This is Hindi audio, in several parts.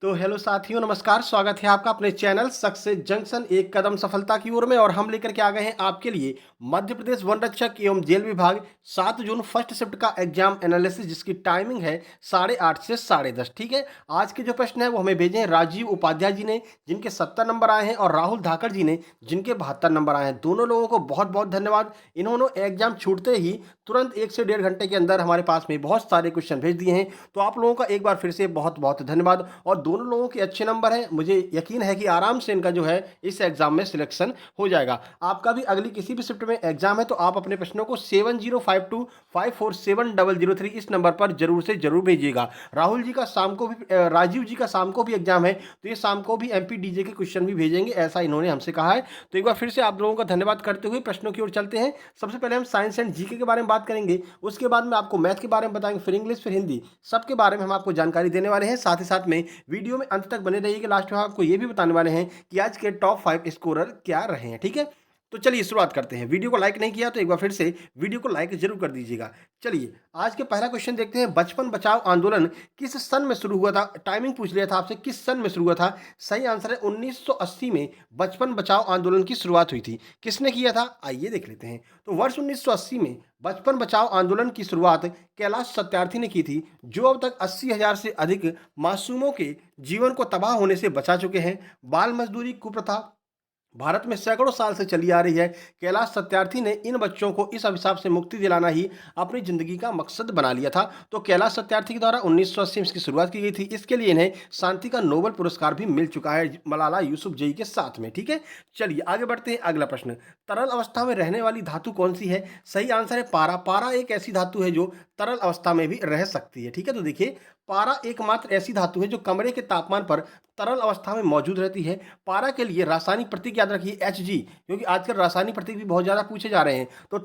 तो हेलो साथियों, नमस्कार। स्वागत है आपका अपने चैनल सक्सेस जंक्शन एक कदम सफलता की ओर में। और हम लेकर के आ गए हैं आपके लिए मध्य प्रदेश वन रक्षक एवं जेल विभाग 7 जून फर्स्ट शिफ्ट का एग्जाम एनालिसिस, जिसकी टाइमिंग है 8:30 से 10:30। ठीक है। आज के जो प्रश्न है वो हमें भेजे हैं राजीव उपाध्याय जी ने, जिनके 70 नंबर आए हैं, और राहुल धाकड़ जी ने, जिनके 72 नंबर आए हैं। दोनों लोगों को बहुत बहुत धन्यवाद। इन्होंने एग्जाम छूटते ही तुरंत 1 से 1.5 घंटे के अंदर हमारे पास में बहुत सारे क्वेश्चन भेज दिए हैं। तो आप लोगों का एक बार फिर से बहुत बहुत धन्यवाद। और दोनों लोगों के अच्छे नंबर हैं, मुझे यकीन है कि आराम से इनका जो है इस एग्जाम में सिलेक्शन हो जाएगा। आपका भी अगली किसी भी शिफ्ट में एग्जाम है तो आप अपने प्रश्नों को 7052547003 इस नंबर पर जरूर से जरूर भेजिएगा। राहुल जी का शाम को भी राजीव जी का शाम को भी एग्जाम है, तो ये शाम को भी एमपीडीजे के क्वेश्चन भी भेजेंगे, ऐसा इन्होंने हमसे कहा है। तो एक बार फिर से आप लोगों का धन्यवाद करते हुए प्रश्नों की ओर चलते हैं। सबसे पहले हम साइंस एंड जीके के बारे में बात करेंगे, उसके बाद में आपको मैथ के बारे में बताएंगे, फिर इंग्लिश, फिर हिंदी, सबके बारे में हम आपको जानकारी देने वाले हैं। साथ ही साथ में वीडियो में अंत तक बने रहिए कि लास्ट में आपको ये भी बताने वाले हैं कि आज के टॉप 5 स्कोरर क्या रहे हैं। ठीक है। तो चलिए शुरुआत करते हैं। वीडियो को लाइक नहीं किया तो एक बार फिर से वीडियो को लाइक जरूर कर दीजिएगा। चलिए आज के पहला क्वेश्चन देखते हैं। बचपन बचाओ आंदोलन किस सन में शुरू हुआ था? टाइमिंग पूछ लिया था आपसे, किस सन में शुरू हुआ था? सही आंसर है 1980 में बचपन बचाओ आंदोलन की शुरुआत हुई थी। किसने किया था आइए देख लेते हैं। तो वर्ष 1980 में बचपन बचाओ आंदोलन की शुरुआत कैलाश सत्यार्थी ने की थी, जो अब तक 80,000 से अधिक मासूमों के जीवन को तबाह होने से बचा चुके हैं। बाल मजदूरी कुप्रथा भारत में सैकड़ों साल से चली आ रही है। कैलाश सत्यार्थी ने इन बच्चों को इस अभिशाप से मुक्ति दिलाना ही अपनी जिंदगी का मकसद बना लिया था। तो कैलाश सत्यार्थी के द्वारा 1980 में इसकी शुरुआत की गई थी। इसके लिए इन्हें शांति का नोबेल पुरस्कार भी मिल चुका है मलाला यूसुफजई के साथ में। ठीक है। चलिए आगे बढ़ते हैं। अगला प्रश्न, तरल अवस्था में रहने वाली धातु कौन सी है? सही आंसर है पारा। पारा एक ऐसी धातु है जो तरल अवस्था में भी रह सकती है। ठीक है। तो देखिए, पारा एकमात्र ऐसी धातु है जो कमरे के तापमान पर तरल अवस्था में मौजूद रहती है। पारा के लिए रासायनिक प्रतीक याद रखिए Hg, क्योंकि आजकल रासायनिक प्रतीक भी बहुत ज़्यादा पूछे जा रहे हैं। तो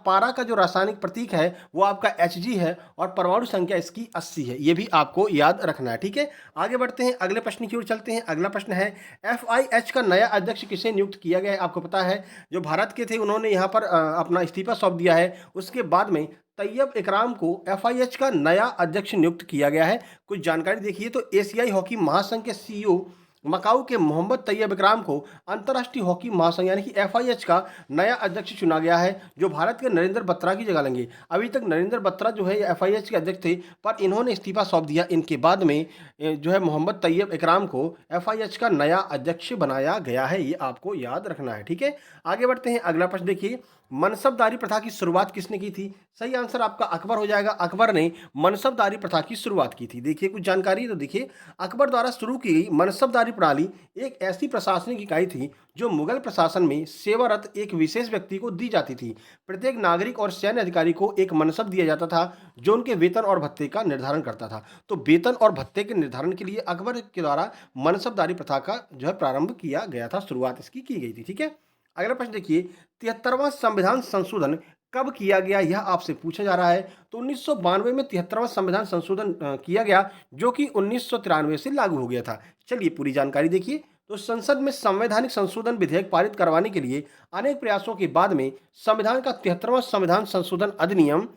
पारा का जो रासायनिक प्रतीक है वो आपका Hg है, और परमाणु संख्या इसकी 80 है। ये भी आपको याद रखना है। ठीक है। आगे बढ़ते हैं, अगले प्रश्न की ओर चलते हैं। अगला प्रश्न है, FIH का नया अध्यक्ष किसे नियुक्त किया गया है? आपको पता है जो भारत के थे उन्होंने यहाँ पर अपना इस्तीफा सौंप दिया है। उसके बाद में तैयब इकराम को FIH का नया अध्यक्ष नियुक्त किया गया है। कुछ जानकारी देखिए। तो एशियाई हॉकी महासंघ के CEO मकाऊ के मोहम्मद तैयब इकराम को अंतर्राष्ट्रीय हॉकी महासंघ यानी कि FIH का नया अध्यक्ष चुना गया है, जो भारत के नरेंद्र बत्रा की जगह लेंगे। अभी तक नरेंद्र बत्रा जो है FIH के अध्यक्ष थे, पर इन्होंने इस्तीफा सौंप दिया। इनके बाद में जो है मोहम्मद तैयब इकराम को FIH का नया अध्यक्ष बनाया गया है। ये आपको याद रखना है। ठीक है। आगे बढ़ते हैं। अगला प्रश्न देखिए, मनसबदारी प्रथा की शुरुआत किसने की थी? सही आंसर आपका अकबर हो जाएगा। अकबर ने मनसबदारी प्रथा की शुरुआत की थी। देखिए कुछ जानकारी। तो देखिए, अकबर द्वारा शुरू की गई मनसबदारी प्रणाली एक ऐसी प्रशासनिक इकाई थी जो मुगल प्रशासन में सेवारत एक विशेष व्यक्ति को दी जाती थी। प्रत्येक नागरिक और सैन्य अधिकारी को एक मनसब दिया जाता था जो उनके वेतन और भत्ते का निर्धारण करता था। तो वेतन और भत्ते के निर्धारण के लिए अकबर के द्वारा मनसबदारी प्रथा का जो है प्रारंभ किया गया था, शुरुआत इसकी की गई थी। ठीक है। अगला प्रश्न देखिए, 73वां संविधान संशोधन कब किया गया, यह आपसे पूछा जा रहा है। तो 1992 में 73वां संविधान संशोधन किया गया, जो कि 1993 से लागू हो गया था। चलिए पूरी जानकारी देखिए। तो संसद में संवैधानिक संशोधन विधेयक पारित करवाने के लिए अनेक प्रयासों के बाद में संविधान का 73वां संविधान संशोधन अधिनियम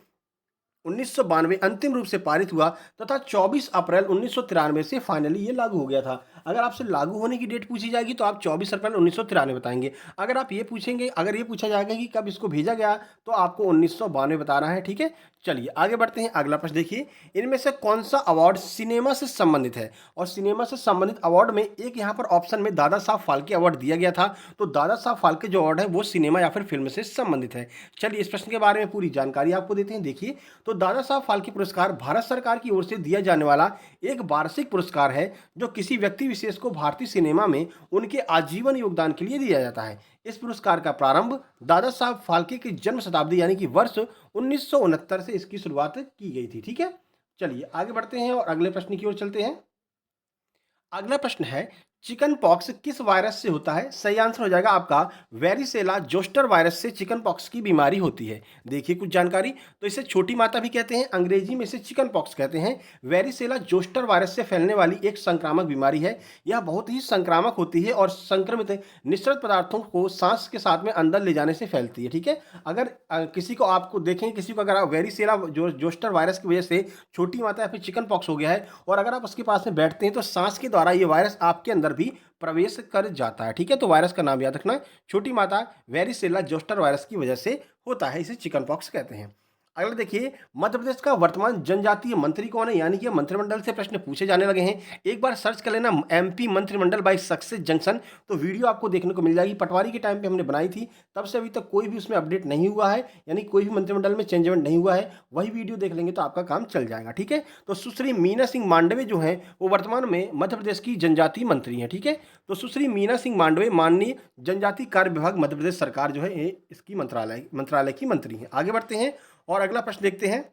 1992 अंतिम रूप से पारित हुआ तथा 24 अप्रैल 1993 से फाइनली ये लागू हो गया था। अगर आपसे लागू होने की डेट पूछी जाएगी तो आप 24 अप्रैल 1993 बताएंगे। अगर आप ये पूछेंगे, अगर ये पूछा जाएगा कि कब इसको भेजा गया, तो आपको 1992 बताना है। ठीक है। चलिए आगे बढ़ते हैं। अगला प्रश्न देखिए, इनमें से कौन सा अवार्ड सिनेमा से संबंधित है? और सिनेमा से संबंधित अवार्ड में एक यहाँ पर ऑप्शन में दादा साहब फाल्के अवार्ड दिया गया था। तो दादा साहब फाल्के जो अवार्ड है वो सिनेमा या फिर फिल्म से संबंधित है। चलिए इस प्रश्न के बारे में पूरी जानकारी आपको देते हैं। देखिए, तो दादा साहब फाल्के पुरस्कार भारत सरकार की ओर से दिया जाने वाला एक वार्षिक पुरस्कार है, जो किसी व्यक्ति विशेष को भारतीय सिनेमा में उनके आजीवन योगदान के लिए दिया जाता है। इस पुरस्कार का प्रारंभ दादा साहब फाल्के की जन्म शताब्दी यानी कि वर्ष 1969 से इसकी शुरुआत की गई थी। ठीक है। चलिए आगे बढ़ते हैं और अगले प्रश्न की ओर चलते हैं। अगला प्रश्न है, चिकन पॉक्स किस वायरस से होता है? सही आंसर हो जाएगा आपका वेरिसेला जोस्टर वायरस से चिकन पॉक्स की बीमारी होती है। देखिए कुछ जानकारी, तो इसे छोटी माता भी कहते हैं, अंग्रेजी में इसे चिकन पॉक्स कहते हैं। वेरिसेला जोस्टर वायरस से फैलने वाली एक संक्रामक बीमारी है। यह बहुत ही संक्रामक होती है और संक्रमित निःसृत पदार्थों को सांस के साथ में अंदर ले जाने से फैलती है। ठीक है, अगर किसी को आपको देखें, किसी को अगर वेरिसेला जोस्टर वायरस की वजह से छोटी माता या फिर चिकन पॉक्स हो गया है और अगर आप उसके पास में बैठते हैं तो सांस के द्वारा ये वायरस आपके अंदर भी प्रवेश कर जाता है। ठीक है, तो वायरस का नाम याद रखना, छोटी माता वेरिसेला जोस्टर वायरस की वजह से होता है, इसे चिकन पॉक्स कहते हैं। अगला देखिए, मध्य प्रदेश का वर्तमान जनजातीय मंत्री कौन है, यानी कि मंत्रिमंडल से प्रश्न पूछे जाने लगे हैं। एक बार सर्च कर लेना एमपी मंत्रिमंडल बाय सक्सेस जंक्शन, तो वीडियो आपको देखने को मिल जाएगी। पटवारी के टाइम पे हमने बनाई थी, तब से अभी तक कोई भी उसमें अपडेट नहीं हुआ है, यानी कोई भी मंत्रिमंडल में चेंजमेंट नहीं हुआ है। वही वीडियो देख लेंगे तो आपका काम चल जाएगा। ठीक है, तो सुश्री मीना सिंह मांडवे जो है वो वर्तमान में मध्य प्रदेश की जनजातीय मंत्री हैं। ठीक है, तो सुश्री मीना सिंह मांडवे माननीय जनजातीय कार्य विभाग मध्य प्रदेश सरकार जो है इसकी मंत्रालय की मंत्री हैं। आगे बढ़ते हैं और अगला प्रश्न देखते हैं।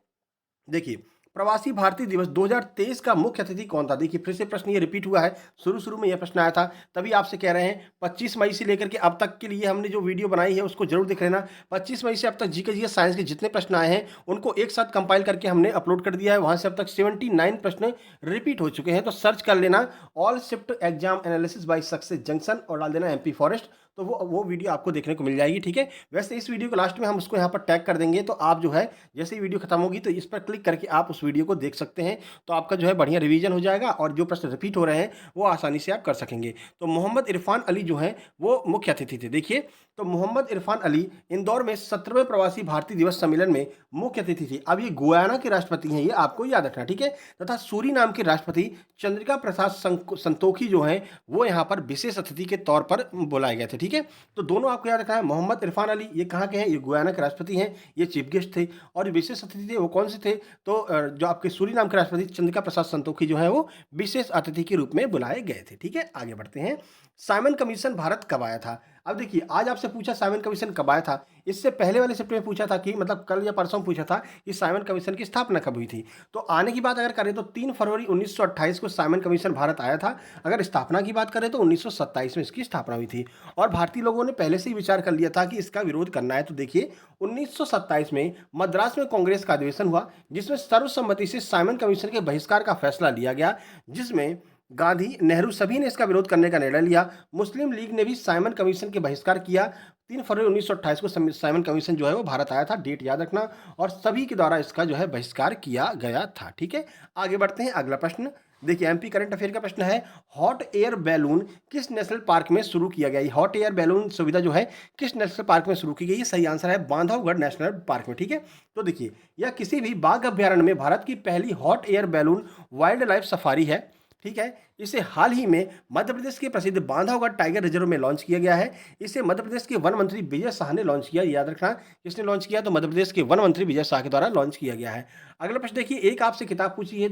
देखिए, प्रवासी भारतीय दिवस 2023 का मुख्य अतिथि कौन था? देखिए फिर से प्रश्न ये रिपीट हुआ है, शुरू में यह प्रश्न आया था, तभी आपसे कह रहे हैं 25 मई से लेकर के अब तक के लिए हमने जो वीडियो बनाई है उसको जरूर देख लेना। 25 मई से अब तक जीके साइंस के जितने प्रश्न आए हैं उनको एक साथ कंपाइल करके हमने अपलोड कर दिया है। वहां से अब तक 79 प्रश्न रिपीट हो चुके हैं, तो सर्च कर लेना all shift exam analysis bye Success junction और डाल देना एमपी फॉरेस्ट, तो वो वीडियो आपको देखने को मिल जाएगी। ठीक है, वैसे इस वीडियो को लास्ट में हम उसको यहाँ पर टैग कर देंगे, तो आप जो है जैसे ही वीडियो खत्म होगी तो इस पर क्लिक करके आप उस वीडियो को देख सकते हैं, तो आपका जो है बढ़िया रिवीजन हो जाएगा और जो प्रश्न रिपीट हो रहे हैं वो आसानी से आप कर सकेंगे। तो मोहम्मद इरफान अली जो है वो मुख्य अतिथि थे। देखिए, तो मोहम्मद इरफान अली इंदौर में 17वें प्रवासी भारतीय दिवस सम्मेलन में मुख्य अतिथि थे। अब ये गुयाना के राष्ट्रपति हैं, ये आपको याद रखना। ठीक है, तथा सूरीनाम के राष्ट्रपति चंद्रिका प्रसाद संतोखी जो है वो यहाँ पर विशेष अतिथि के तौर पर बुलाए गए थे। ठीक है, तो दोनों आपको याद रखना है। मोहम्मद इरफान अली ये कहाँ के हैं? ये गुयाना के राष्ट्रपति हैं, ये चीफ गेस्ट थे। और विशेष अतिथि थे वो कौन से थे? तो जो आपके सूरीनाम के राष्ट्रपति चंद्रिका प्रसाद संतोखी जो है वो विशेष अतिथि के रूप में बुलाए गए थे। ठीक है, आगे बढ़ते हैं। साइमन कमीशन भारत कब आया था? अब देखिए, आज आपसे पूछा साइमन कमीशन कब आया था, इससे पहले वाले शिफ्ट में पूछा था कि मतलब कल या परसों पूछा था कि साइमन कमीशन की स्थापना कब हुई थी। तो आने की बात अगर करें तो 3 फरवरी 1928 को साइमन कमीशन भारत आया था। अगर स्थापना की बात करें तो 1927 में इसकी स्थापना हुई थी और भारतीय लोगों ने पहले से ही विचार कर लिया था कि इसका विरोध करना है। तो देखिए 1927 में मद्रास में कांग्रेस का अधिवेशन हुआ जिसमें सर्वसम्मति से साइमन कमीशन के बहिष्कार का फैसला लिया गया, जिसमें गांधी, नेहरू सभी ने इसका विरोध करने का निर्णय लिया। मुस्लिम लीग ने भी साइमन कमीशन के बहिष्कार किया। 3 फरवरी 1928 को साइमन कमीशन जो है वो भारत आया था, डेट याद रखना, और सभी के द्वारा इसका जो है बहिष्कार किया गया था। ठीक है, आगे बढ़ते हैं। अगला प्रश्न देखिए, एमपी करंट अफेयर का प्रश्न है, हॉट एयर बैलून किस नेशनल पार्क में शुरू किया गया? हॉट एयर बैलून सुविधा जो है किस नेशनल पार्क में शुरू की गई? सही आंसर है बांधवगढ़ नेशनल पार्क में। ठीक है, तो देखिए, यह किसी भी बाघ अभ्यारण्य में भारत की पहली hot air balloon wild life safari है। ठीक है, इसे हाल ही में मध्य प्रदेश के प्रसिद्ध बांधवगढ़ टाइगर रिजर्व में लॉन्च किया गया है। इसे मध्य प्रदेश के वन मंत्री विजय शाह ने लॉन्च किया, याद रखना किसने लॉन्च किया? तो मध्य प्रदेश के वन मंत्री विजय शाह के द्वारा लॉन्च किया गया है। अगला प्रश्न देखिए, एक आपसे किताब पूछी है,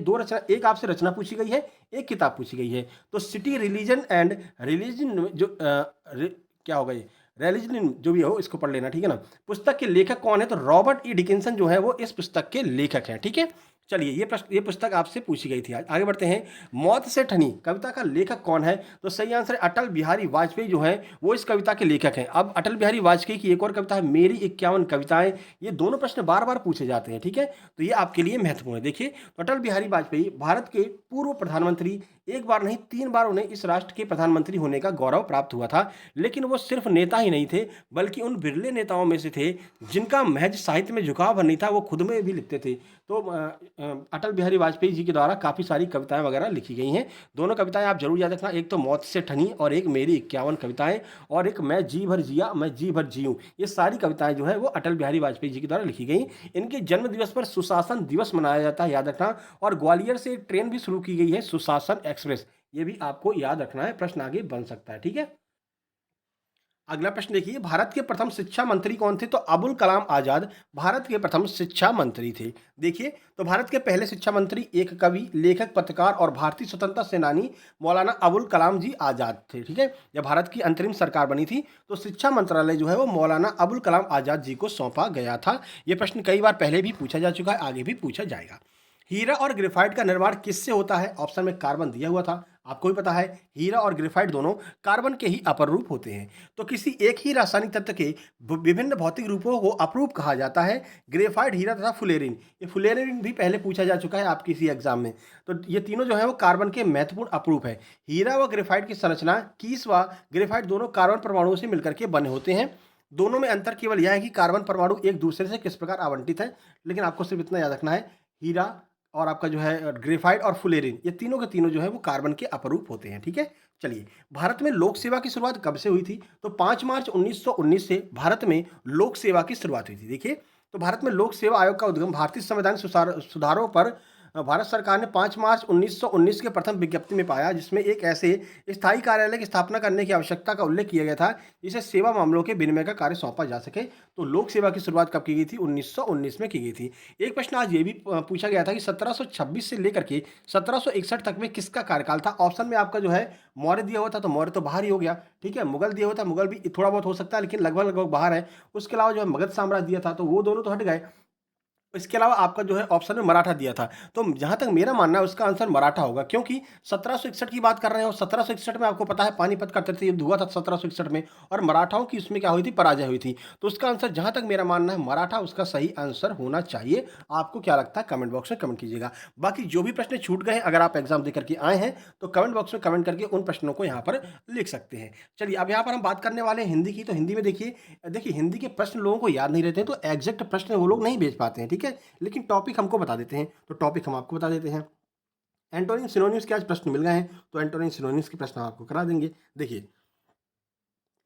एक आपसे रचना पूछी गई है, एक किताब पूछी गई है। तो सिटी रिलीजन एंड रिलीजन जो क्या होगा ये रिलीजन जो भी हो इसको पढ़ लेना। ठीक है ना, पुस्तक के लेखक कौन है? तो रॉबर्ट ई डिकिंसन जो है वो इस पुस्तक के लेखक हैं। ठीक है, चलिए ये पुस्तक आपसे पूछी गई थी आज। आगे बढ़ते हैं। मौत से ठनी कविता का लेखक कौन है? तो सही आंसर अटल बिहारी वाजपेयी जो है वो इस कविता के लेखक हैं। अब अटल बिहारी वाजपेयी की एक और कविता है मेरी 51 कविताएं। ये दोनों प्रश्न बार बार पूछे जाते हैं। ठीक है, तो ये आपके लिए महत्वपूर्ण है। देखिए, तो अटल बिहारी वाजपेयी भारत के पूर्व प्रधानमंत्री, एक बार नहीं 3 बार उन्हें इस राष्ट्र के प्रधानमंत्री होने का गौरव प्राप्त हुआ था। लेकिन वो सिर्फ नेता ही नहीं थे बल्कि उन बिरले नेताओं में से थे जिनका महज साहित्य में झुकाव नहीं था, वो खुद में भी लिखते थे। तो अटल बिहारी वाजपेयी जी के द्वारा काफ़ी सारी कविताएं वगैरह लिखी गई हैं। दोनों कविताएं आप जरूर याद रखना, एक तो मौत से ठनी और एक मेरी 51 कविताएं, और एक मैं जी भर जिया मैं जी भर जीऊँ। ये सारी कविताएं जो है वो अटल बिहारी वाजपेयी जी के द्वारा लिखी गई। इनके जन्म दिवस पर सुशासन दिवस मनाया जाता है, याद रखना। और ग्वालियर से एक ट्रेन भी शुरू की गई है, सुशासन एक्सप्रेस, ये भी आपको याद रखना है, प्रश्न आगे बन सकता है। ठीक है, अगला प्रश्न देखिए, भारत के प्रथम शिक्षा मंत्री कौन थे? तो अबुल कलाम आजाद भारत के प्रथम शिक्षा मंत्री थे। देखिए, तो भारत के पहले शिक्षा मंत्री एक कवि, लेखक, पत्रकार और भारतीय स्वतंत्रता सेनानी मौलाना अबुल कलाम जी आजाद थे। ठीक है, जब भारत की अंतरिम सरकार बनी थी तो शिक्षा मंत्रालय जो है वो मौलाना अबुल कलाम आजाद जी को सौंपा गया था। ये प्रश्न कई बार पहले भी पूछा जा चुका है, आगे भी पूछा जाएगा। हीरा और ग्रेफाइट का निर्माण किससे होता है? ऑप्शन में कार्बन दिया हुआ था, आपको भी पता है हीरा और ग्रेफाइट दोनों कार्बन के ही अपर रूप होते हैं। तो किसी एक ही रासायनिक तत्व के विभिन्न भौतिक रूपों को अपरूप कहा जाता है। ग्रेफाइट, हीरा तथा फुलेरिन, ये फुलेरिन भी पहले पूछा जा चुका है आपके इसी एग्जाम में। तो ये तीनों जो है वो कार्बन के महत्वपूर्ण अपरूप है। हीरा व ग्रेफाइट की संरचना कीस व ग्रेफाइट दोनों कार्बन परमाणुओं से मिलकर के बने होते हैं। दोनों में अंतर केवल यह है कि कार्बन परमाणु एक दूसरे से किस प्रकार आवंटित है, लेकिन आपको सिर्फ इतना याद रखना है, हीरा और आपका जो है ग्रेफाइट और फुलेरिन, ये तीनों के तीनों जो है वो कार्बन के अपरूप होते हैं। ठीक है, चलिए भारत में लोक सेवा की शुरुआत कब से हुई थी? तो 5 मार्च 1919 से भारत में लोक सेवा की शुरुआत हुई थी। देखिए, तो भारत में लोक सेवा आयोग का उद्गम भारतीय संविधान सुधारों पर भारत सरकार ने 5 मार्च 1919 के प्रथम विज्ञप्ति में पाया, जिसमें एक ऐसे स्थायी कार्यालय की स्थापना करने की आवश्यकता का उल्लेख किया गया था जिसे सेवा मामलों के विनिमय का कार्य सौंपा जा सके। तो लोक सेवा की शुरुआत कब की गई थी? 1919 में की गई थी। एक प्रश्न आज ये भी पूछा गया था कि 1726 से लेकर के 1761 तक में किसका कार्यकाल था? ऑप्शन में आपका जो है मौर्य दिया हुआ था, तो मौर्य तो बाहर ही हो गया। ठीक है, मुगल दिया हुआ था, मुगल भी थोड़ा बहुत हो सकता है लेकिन लगभग लगभग बाहर है। उसके अलावा जो है मगध साम्राज्य दिया था, तो वो दोनों तो हट गए। इसके अलावा आपका जो है ऑप्शन में मराठा दिया था। तो जहाँ तक मेरा मानना है उसका आंसर मराठा होगा, क्योंकि 1761 की बात कर रहे हैं और 1761 में आपको पता है पानीपत का तृतीय युद्ध हुआ था 1761 में, और मराठाओं की उसमें क्या हुई थी? पराजय हुई थी। तो उसका आंसर जहाँ तक मेरा मानना है मराठा उसका सही आंसर होना चाहिए। आपको क्या लगता है कमेंट बॉक्स में कमेंट कीजिएगा। बाकी जो भी प्रश्न छूट गए, अगर आप एग्जाम देकर के आए हैं तो कमेंट बॉक्स में कमेंट करके उन प्रश्नों को यहाँ पर लिख सकते हैं। चलिए अब यहाँ पर हम बात करने वाले हैं हिंदी की। तो हिंदी में देखिए देखिए हिंदी के प्रश्न लोगों को याद नहीं रहते हैं, तो एग्जैक्ट प्रश्न वो लोग नहीं भेज पाते हैं। ठीक है, लेकिन टॉपिक हमको बता देते हैं, तो टॉपिक हम आपको बता देते हैं। एंटोनिम सिनोनिम्स के आज प्रश्न मिल गए हैं, तो एंटोनिम सिनोनिम्स के प्रश्न हम आपको करा देंगे। देखिए,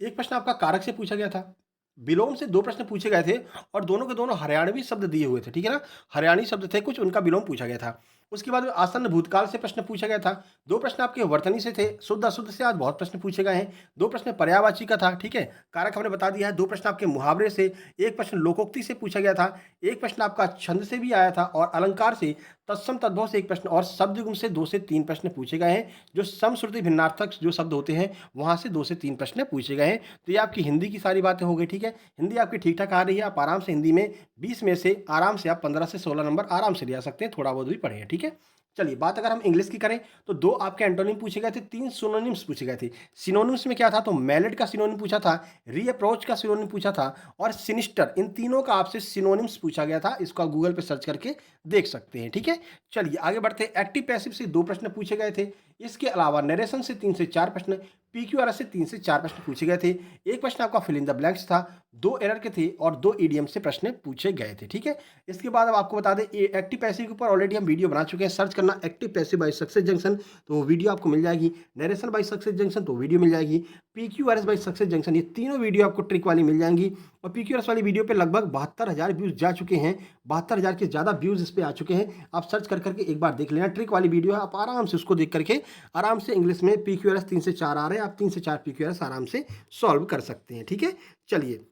एक प्रश्न आपका कारक से पूछा गया था, विलोम से 2 प्रश्न पूछे गए थे और दोनों के दोनों हरियाणवी शब्द दिए हुए थे। ठीक है ना, हरियाणवी शब्द थे कुछ, उनका विलोम पूछा गया था। उसके बाद आसन्न भूतकाल से प्रश्न पूछा गया था। 2 प्रश्न आपके वर्तनी से थे। शुद्ध अशुद्ध से आज बहुत प्रश्न पूछे गए हैं। 2 प्रश्न पर्यायवाची का था। ठीक है, कारक हमने बता दिया है। 2 प्रश्न आपके मुहावरे से, 1 प्रश्न लोकोक्ति से पूछा गया था, 1 प्रश्न आपका छंद से भी आया था, और अलंकार से, तत्सम तद्भव से 1 प्रश्न, और शब्द युग्म से 2 से 3 प्रश्न पूछे गए हैं। जो समश्रुति भिन्नार्थक जो शब्द होते हैं वहां से 2 से 3 प्रश्न पूछे गए हैं। तो ये आपकी हिंदी की सारी बातें हो गई। ठीक है, हिंदी आपकी ठीक ठाक आ रही है। आप आराम से हिंदी में 20 में से आराम से आप 15 से 16 नंबर आराम से ले आ सकते हैं, थोड़ा बहुत भी पढ़े हैं। ठीक है, चलिए बात अगर हम इंग्लिश की करें तो 2 आपके एंटोनिम पूछे गए थे, 3 सिनोनिम्स पूछे गए थे। सिनोनिम्स में क्या था? तो मैलिड का सिनोनिम पूछा था, रीअप्रोच का सिनोनिम पूछा था, और सिनिस्टर, इन तीनों का आपसे सिनोनिम्स पूछा गया था। इसको आप गूगल पे सर्च करके देख सकते हैं। ठीक है, चलिए आगे बढ़ते। एक्टिव पैसिव से 2 प्रश्न पूछे गए थे। इसके अलावा नरेशन से 3 से 4 प्रश्न, पीक्यूआरएस से 3 से 4 प्रश्न पूछे गए थे। एक प्रश्न आपका फिल इन द ब्लैंक्स था, 2 एरर के थे, और 2 ईडीएम से प्रश्न पूछे गए थे। ठीक है, इसके बाद अब आपको बता दें एक्टिव पैसिव के ऊपर ऑलरेडी हम वीडियो बना चुके हैं। सर्च करना active passive by Success Junction, तो वो वीडियो आपको मिल जाएगी। नरेशन बाय सक्सेस जंक्शन, तो वीडियो मिल जाएगी। पीक्यूआरएस बाय सक्सेस जंक्शन, ये तीनों वीडियो आपको ट्रिक वाली मिल जाएंगी। और पीक्यूआरएस वाली वीडियो पे लगभग 72,000 व्यूज जा चुके हैं। 72,000 के ज़्यादा व्यूज इस पे आ चुके हैं। आप सर्च कर करके एक बार देख लेना, ट्रिक वाली वीडियो है। आप आराम से उसको देख करके आराम से इंग्लिश में पीक्यूआरएस 3 से 4 आ रहे हैं, आप 3 से 4 पीक्यूआरएस आराम से सॉल्व कर सकते हैं। ठीक है, चलिए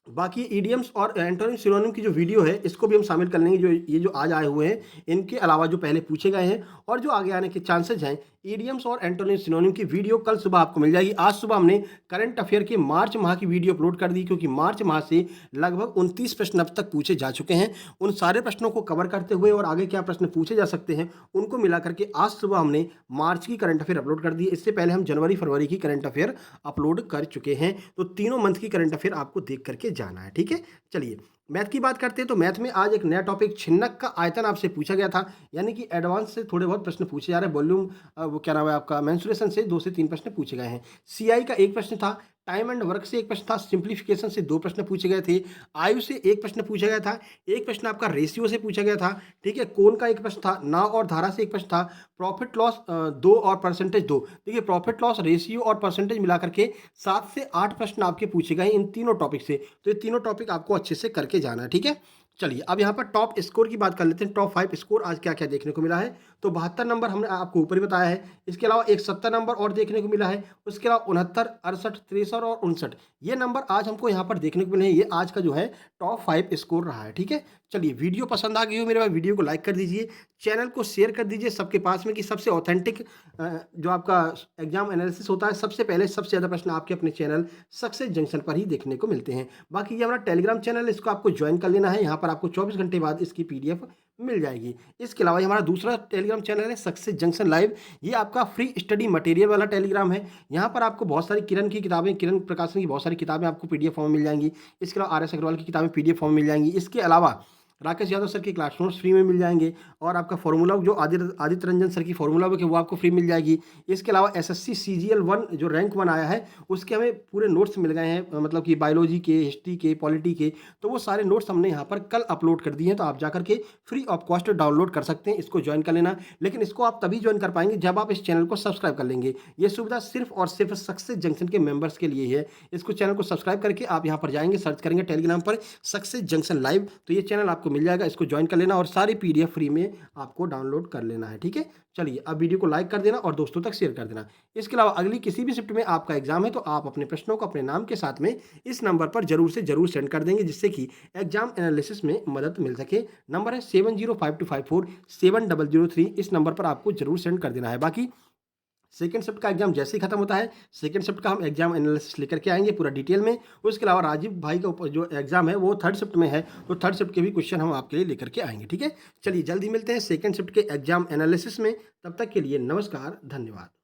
बाकी ईडियम्स और एंटोनिम सिनोनिम की जो वीडियो है इसको भी हम शामिल कर लेंगे। जो ये जो आज आए हुए हैं इनके अलावा जो पहले पूछे गए हैं और जो आगे आने के चांसेस हैं, ईडियम्स और एंटोनिम सिनोनिम की वीडियो कल सुबह आपको मिल जाएगी। आज सुबह हमने करंट अफेयर के मार्च माह की वीडियो अपलोड कर दी, क्योंकि मार्च माह से लगभग 29 प्रश्न अब तक पूछे जा चुके हैं। उन सारे प्रश्नों को कवर करते हुए और आगे क्या प्रश्न पूछे जा सकते हैं उनको मिला करके आज सुबह हमने मार्च की करंट अफेयर अपलोड कर दी। इससे पहले हम जनवरी फरवरी की करंट अफेयर अपलोड कर चुके हैं। तो तीनों मंथ की करंट अफेयर आपको देख करके जाना है। ठीक है, चलिए मैथ की बात करते हैं। तो मैथ में आज एक नया टॉपिक छिन्नक का आयतन आपसे पूछा गया था, यानी कि एडवांस से थोड़े बहुत प्रश्न पूछे जा रहे हैं। वॉल्यूम वो क्या नाम है आपका, मेंसुरेशन से 2 से 3 प्रश्न पूछे गए हैं। सीआई का 1 प्रश्न था, टाइम एंड वर्क से 1 प्रश्न था, सिंप्लीफिकेशन से 2 प्रश्न पूछे गए थे, आयु से 1 प्रश्न पूछा गया था, 1 प्रश्न आपका रेशियो से पूछा गया था। ठीक है, कोण का 1 प्रश्न था, नाव और धारा से 1 प्रश्न था, प्रॉफिट लॉस 2 और परसेंटेज 2। देखिए प्रॉफिट लॉस, रेशियो और परसेंटेज मिला करके 7 से 8 प्रश्न आपके पूछे गए इन तीनों टॉपिक से। तो ये तीनों टॉपिक आपको अच्छे से करके जाना है। ठीक है, चलिए अब यहाँ पर टॉप स्कोर की बात कर लेते हैं। टॉप 5 स्कोर आज क्या क्या देखने को मिला है। तो 72 नंबर हमने आपको ऊपर ही बताया है। इसके अलावा एक 70 नंबर और देखने को मिला है। उसके अलावा 69, 68, 63 और 59 ये नंबर आज हमको यहाँ पर देखने को मिले हैं। ये आज का जो है टॉप 5 स्कोर रहा है। ठीक है, चलिए वीडियो पसंद आ गई हो मेरे भाई, वीडियो को लाइक कर दीजिए, चैनल को शेयर कर दीजिए सबके पास में, कि सबसे ऑथेंटिक जो आपका एग्जाम एनालिसिस होता है सबसे पहले सबसे ज़्यादा प्रश्न आपके अपने चैनल सक्सेस जंक्शन पर ही देखने को मिलते हैं। बाकी ये हमारा टेलीग्राम चैनल है, इसको आपको ज्वाइन कर लेना है। यहाँ पर आपको 24 घंटे बाद इसकी PDF मिल जाएगी। इसके अलावा ये हमारा दूसरा टेलीग्राम चैनल है सक्सेस जंक्शन लाइव। ये आपका फ्री स्टडी मटेरियल वाला टेलीग्राम है। यहाँ पर आपको बहुत सारी किरण की किताबें, किरण प्रकाशन की बहुत सारी किताबें आपको पीडीएफ फॉर्म में मिल जाएंगी। इसके अलावा आर एस अग्रवाल की किताबें पीडीएफ फॉर्म में मिल जाएंगी। इसके अलावा राकेश यादव सर के क्लास नोट्स फ्री में मिल जाएंगे और आपका फॉर्मूला जो आदित्य रंजन सर की फॉर्मूला बुक है वो आपको फ्री मिल जाएगी। इसके अलावा एसएससी सीजीएल 1 जो रैंक 1 आया है उसके हमें पूरे नोट्स मिल गए हैं, मतलब कि बायोलॉजी के, हिस्ट्री के, पॉलिटी के। तो वो सारे नोट्स हमने यहाँ पर कल अपलोड कर दिए हैं, तो आप जाकर के फ्री ऑफ कॉस्ट डाउनलोड कर सकते हैं, इसको ज्वाइन कर लेना। लेकिन इसको आप तभी ज्वाइन कर पाएंगे जब आप इस चैनल को सब्सक्राइब कर लेंगे। ये सुविधा सिर्फ और सिर्फ सक्सेस जंक्शन के मेंबर्स के लिए है। इसको चैनल को सब्सक्राइब करके आप यहाँ पर जाएंगे, सर्च करेंगे टेलीग्राम पर सक्सेस जंक्शन लाइव, तो ये चैनल आपको मिल जाएगा। इसको ज्वाइन कर लेना और सारी पीडीएफ फ्री में आपको डाउनलोड कर लेना है। ठीक है, चलिए अब वीडियो को लाइक कर देना और दोस्तों तक शेयर कर देना। इसके अलावा अगली किसी भी शिफ्ट में आपका एग्जाम है तो आप अपने प्रश्नों को अपने नाम के साथ में इस नंबर पर जरूर से जरूर सेंड कर देंगे, जिससे कि एग्जाम एनालिसिस में मदद मिल सके। नंबर है 7052547003। इस नंबर पर आपको जरूर सेंड कर देना है। बाकी सेकेंड शिफ्ट का एग्जाम जैसे ही खत्म होता है, सेकेंड शिफ्ट का हम एग्जाम एनालिसिस लेकर के आएंगे पूरा डिटेल में। उसके अलावा राजीव भाई का जो एग्जाम है वो थर्ड शिफ्ट में है, तो थर्ड शिफ्ट के भी क्वेश्चन हम आपके लिए लेकर के आएंगे। ठीक है, चलिए जल्दी मिलते हैं सेकेंड शिफ्ट के एग्जाम एनालिसिस में। तब तक के लिए नमस्कार, धन्यवाद।